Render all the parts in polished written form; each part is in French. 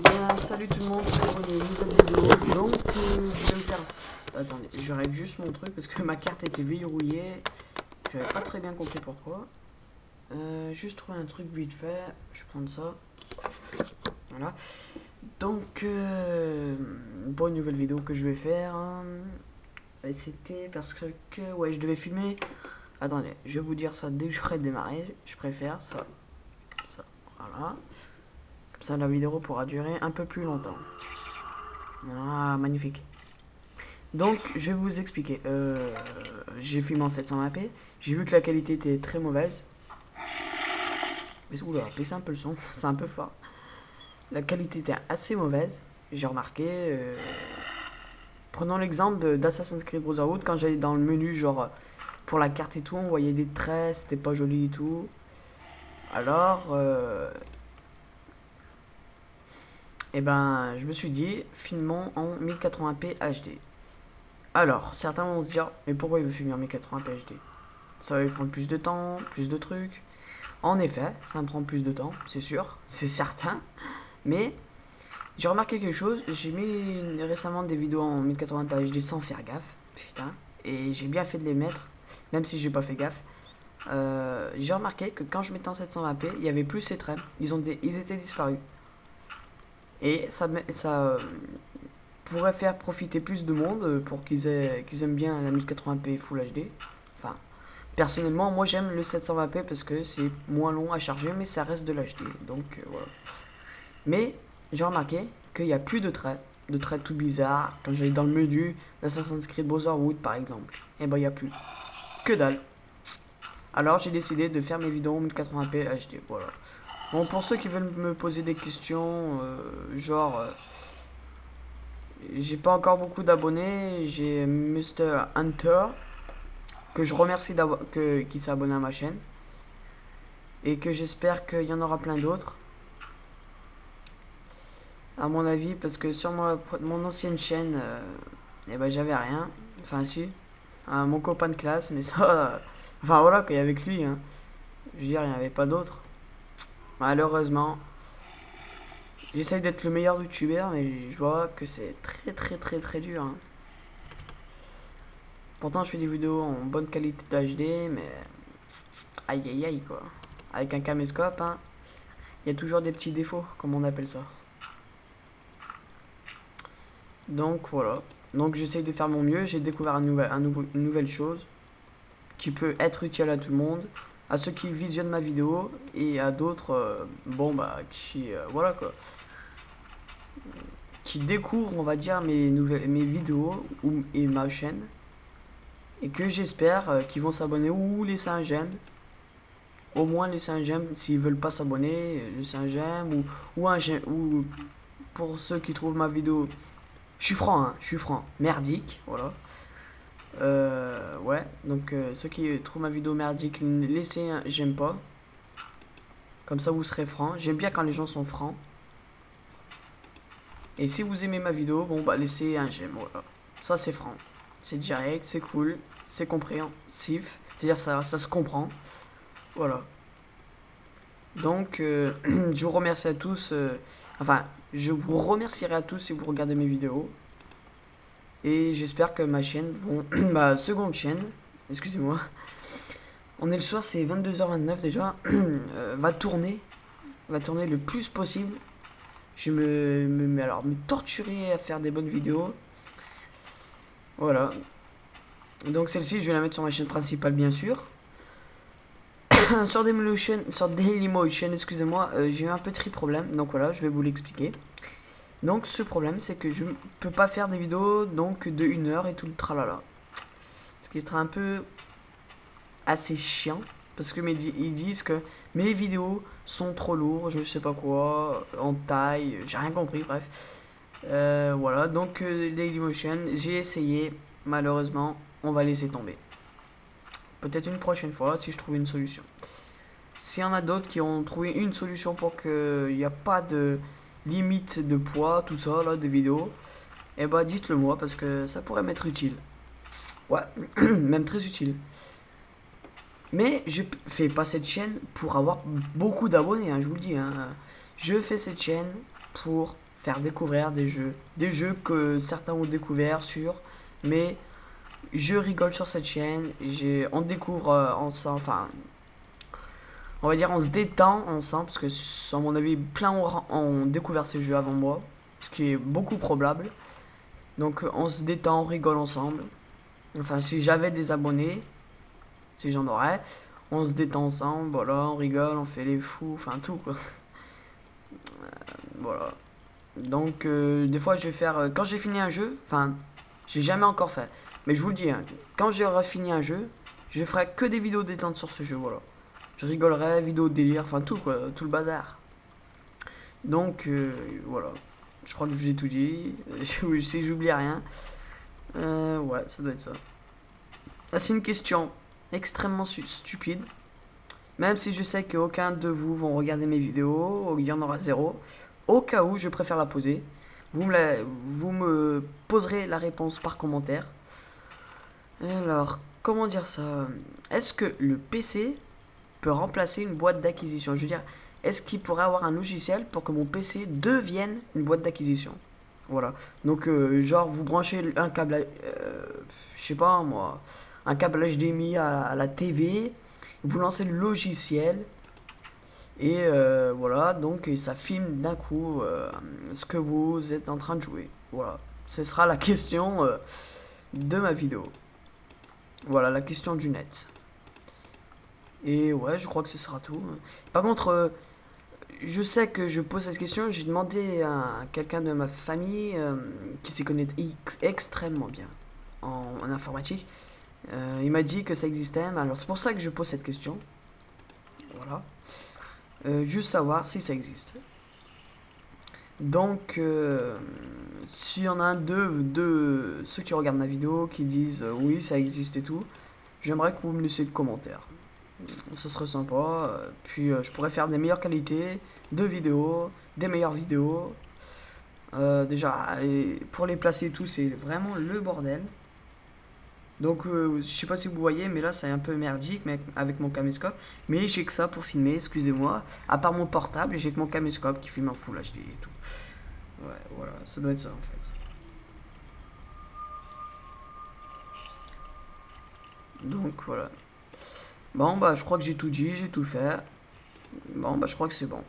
Bien, salut tout le monde, c'est pour une nouvelle vidéo. Donc, je vais me faire. Attendez, je règle juste mon truc parce que ma carte était verrouillée. J'avais pas très bien compris pourquoi. Juste trouver un truc vite fait. Je vais prendre ça. Voilà. Donc, pour une nouvelle vidéo que je vais faire, c'était parce que ouais, je devais filmer. Attendez, je vais vous dire ça dès que j'aurai démarré. Je préfère ça. Voilà. Comme ça, la vidéo pourra durer un peu plus longtemps. Ah, magnifique. Donc, je vais vous expliquer. J'ai filmé en 720p. J'ai vu que la qualité était très mauvaise. Mais oula, baissez un peu le son, c'est un peu fort. La qualité était assez mauvaise. J'ai remarqué. Prenons l'exemple d'Assassin's Creed Brotherhood. Quand j'allais dans le menu, genre pour la carte et tout, on voyait des traits, c'était pas joli et tout. Alors, et ben, je me suis dit, filmons en 1080p HD. Alors, certains vont se dire, mais pourquoi il veut filmer en 1080p HD? Ça va lui prendre plus de temps, plus de trucs. En effet, ça me prend plus de temps, c'est sûr, c'est certain. Mais j'ai remarqué quelque chose, j'ai mis récemment des vidéos en 1080p HD sans faire gaffe, putain. Et j'ai bien fait de les mettre, même si j'ai pas fait gaffe. J'ai remarqué que quand je mettais en 720p, il y avait plus ces traits, ils étaient disparus. Et ça pourrait faire profiter plus de monde pour qu'ils aiment bien la 1080p Full HD. Enfin, personnellement, moi j'aime le 720p parce que c'est moins long à charger, mais ça reste de l'HD. Donc voilà. Mais j'ai remarqué qu'il n'y a plus de traits tout bizarres. Quand j'allais dans le menu d'Assassin's Creed Brotherhood par exemple, et ben il n'y a plus. Que dalle. Alors j'ai décidé de faire mes vidéos en 1080p HD. Voilà. Bon, pour ceux qui veulent me poser des questions, genre. J'ai pas encore beaucoup d'abonnés. J'ai Mr. Hunter que je remercie qui s'est abonné à ma chaîne et que j'espère qu'il y en aura plein d'autres. À mon avis, parce que sur mon ancienne chaîne, eh ben j'avais rien. Enfin si, mon copain de classe, mais ça, enfin voilà, qu'il y avait que lui. Hein. Je veux dire, il n'y avait pas d'autres. Malheureusement, j'essaye d'être le meilleur youtubeur, mais je vois que c'est très dur. Hein. Pourtant, je fais des vidéos en bonne qualité d'HD, mais aïe quoi. Avec un caméscope, hein, il y a toujours des petits défauts, comme on appelle ça. Donc voilà. Donc j'essaye de faire mon mieux. J'ai découvert une nouvelle chose qui peut être utile à tout le monde, à ceux qui visionnent ma vidéo et à d'autres, bon bah qui voilà quoi, qui découvrent on va dire mes vidéos et ma chaîne et que j'espère qu'ils vont s'abonner ou laisser un j'aime. Au moins laisser un j'aime s'ils veulent pas s'abonner, laisser un j'aime ou un j'aime ou pour ceux qui trouvent ma vidéo. Je suis franc, hein, je suis franc. Merdique, voilà. Ouais, donc ceux qui trouvent ma vidéo merdique, laissez un j'aime pas. Comme ça, vous serez franc. J'aime bien quand les gens sont francs. Et si vous aimez ma vidéo, bon, bah, laissez un j'aime, voilà. Ça, c'est franc. C'est direct, c'est cool, c'est compréhensif. C'est-à-dire, ça se comprend. Voilà. Donc, je vous remercie à tous. Enfin, je vous remercierai à tous si vous regardez mes vidéos. Et j'espère que ma chaîne, ma seconde chaîne, excusez-moi, on est le soir, c'est 22h29 déjà, va tourner le plus possible. Je me torturer à faire des bonnes vidéos. Voilà. Donc celle-ci, je vais la mettre sur ma chaîne principale, bien sûr. sur Dailymotion, excusez-moi, j'ai eu un petit problème. Donc voilà, je vais vous l'expliquer. Donc ce problème, c'est que je ne peux pas faire des vidéos donc de 1 heure et tout le tralala. Ce qui est un peu assez chiant. Parce que ils disent que mes vidéos sont trop lourdes, je sais pas quoi, en taille, j'ai rien compris, bref. Voilà, donc Dailymotion, j'ai essayé, malheureusement, on va laisser tomber. Peut-être une prochaine fois si je trouve une solution. S'il y en a d'autres qui ont trouvé une solution pour qu'il n'y a pas de limite de poids, tout ça, là, de vidéos, et bah dites-le moi parce que ça pourrait m'être utile. Ouais, même très utile. Mais je fais pas cette chaîne pour avoir beaucoup d'abonnés, hein, je vous le dis. Hein. Je fais cette chaîne pour faire découvrir des jeux que certains ont découvert mais je rigole sur cette chaîne, on découvre ensemble, enfin, on va dire on se détend ensemble, parce que à mon avis, plein ont découvert ces jeux avant moi, ce qui est beaucoup probable. Donc on se détend, on rigole ensemble. Enfin, si j'avais des abonnés, si j'en aurais, on se détend ensemble, voilà, on rigole, on fait les fous, enfin tout quoi. Voilà. Donc des fois je vais faire, quand j'ai fini un jeu, enfin, j'ai jamais encore fait, mais je vous le dis, hein, quand j'aurai fini un jeu, je ferai que des vidéos détente sur ce jeu, voilà. Je rigolerai, vidéo de délire, enfin tout quoi, tout le bazar. Donc voilà, je crois que je vous ai tout dit, si j'oublie rien, ouais, ça doit être ça. Ah, c'est une question extrêmement stupide, même si je sais qu'aucun de vous vont regarder mes vidéos, il y en aura zéro. Au cas où, je préfère la poser. Vous me poserez la réponse par commentaire. Alors, comment dire ça? Est-ce que le PC peut remplacer une boîte d'acquisition? Je veux dire, est-ce qu'il pourrait avoir un logiciel pour que mon PC devienne une boîte d'acquisition? Voilà. Donc, genre, vous branchez un câble, je sais pas moi, un câble HDMI à la TV, vous lancez le logiciel, et voilà, donc ça filme d'un coup ce que vous êtes en train de jouer. Voilà, ce sera la question de ma vidéo. Voilà, la question du net. Et ouais, je crois que ce sera tout. Par contre, je sais que je pose cette question, j'ai demandé à quelqu'un de ma famille qui s'y connaît extrêmement bien en informatique. Il m'a dit que ça existait, alors c'est pour ça que je pose cette question. Voilà. Juste savoir si ça existe. Donc, s'il y en a un de ceux qui regardent ma vidéo qui disent oui, ça existe et tout, j'aimerais que vous me laissiez de commentaires. Ce serait sympa. Puis, je pourrais faire des meilleures qualités de vidéos, des meilleures vidéos. Déjà, et pour les placer et tout, c'est vraiment le bordel. Donc je sais pas si vous voyez, mais là c'est un peu merdique mais avec mon caméscope. Mais j'ai que ça pour filmer, excusez-moi. À part mon portable, j'ai que mon caméscope qui filme en Full HD et tout. Ouais, voilà, ça doit être ça en fait. Donc voilà. Bon bah je crois que j'ai tout dit, j'ai tout fait. Bon bah je crois que c'est bon.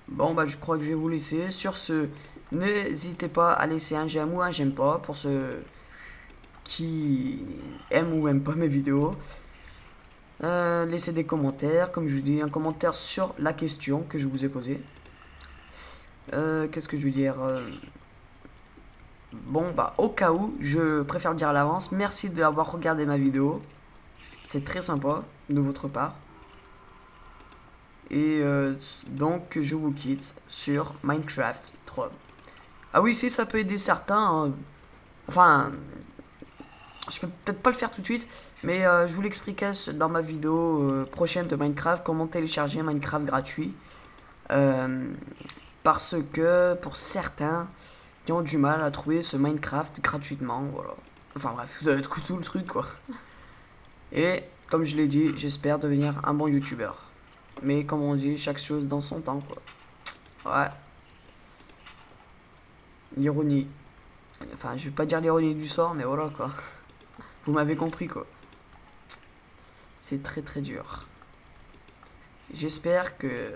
Bon bah je crois que je vais vous laisser. Sur ce, n'hésitez pas à laisser un j'aime ou un j'aime pas pour ceux qui aiment ou aiment pas mes vidéos. Laissez des commentaires, comme je vous dis, un commentaire sur la question que je vous ai posée. Qu'est-ce que je veux dire bon bah au cas où, je préfère le dire à l'avance, merci d'avoir regardé ma vidéo, c'est très sympa de votre part. Et donc je vous quitte sur Minecraft 3. Ah oui, si ça peut aider certains, hein. Enfin, je peux peut-être pas le faire tout de suite, mais je vous l'expliquerai dans ma vidéo prochaine de Minecraft, comment télécharger Minecraft gratuit. Parce que pour certains qui ont du mal à trouver ce Minecraft gratuitement, voilà. Enfin bref, tout le truc quoi. Et comme je l'ai dit, j'espère devenir un bon youtubeur. Mais comme on dit, chaque chose dans son temps quoi. Ouais. L'ironie. Enfin, je vais pas dire l'ironie du sort, mais voilà quoi. Vous m'avez compris quoi. C'est très très dur. J'espère que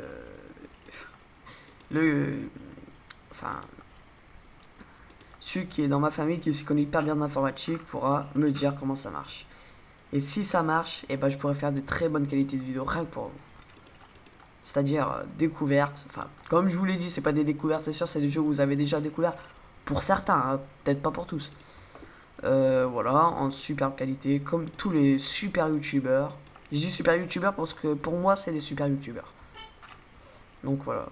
enfin, celui qui est dans ma famille, qui s'y connaît hyper bien en informatique, pourra me dire comment ça marche. Et si ça marche, et ben je pourrais faire de très bonnes qualités de vidéo rien que pour vous. C'est-à-dire découvertes. Enfin, comme je vous l'ai dit, c'est pas des découvertes, c'est sûr, c'est des jeux que vous avez déjà découverts. Pour certains, hein, peut-être pas pour tous. Voilà, en super qualité, comme tous les super youtubeurs. Je dis super youtubeurs parce que pour moi, c'est des super youtubeurs. Donc voilà,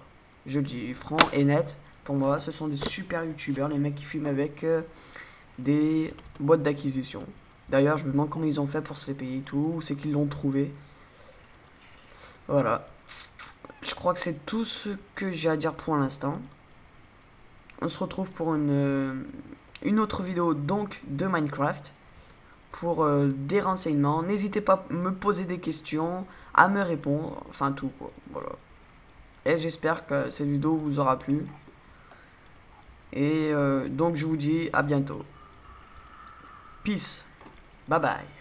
je le dis franc et net. Pour moi, ce sont des super youtubeurs, les mecs qui filment avec des boîtes d'acquisition. D'ailleurs, je me demande comment ils ont fait pour se les payer et tout, ou c'est qu'ils l'ont trouvé. Voilà. Je crois que c'est tout ce que j'ai à dire pour l'instant. On se retrouve pour une autre vidéo donc de Minecraft. Pour des renseignements. N'hésitez pas à me poser des questions, à me répondre. Enfin tout quoi. Voilà. Et j'espère que cette vidéo vous aura plu. Et donc je vous dis à bientôt. Peace. Bye bye.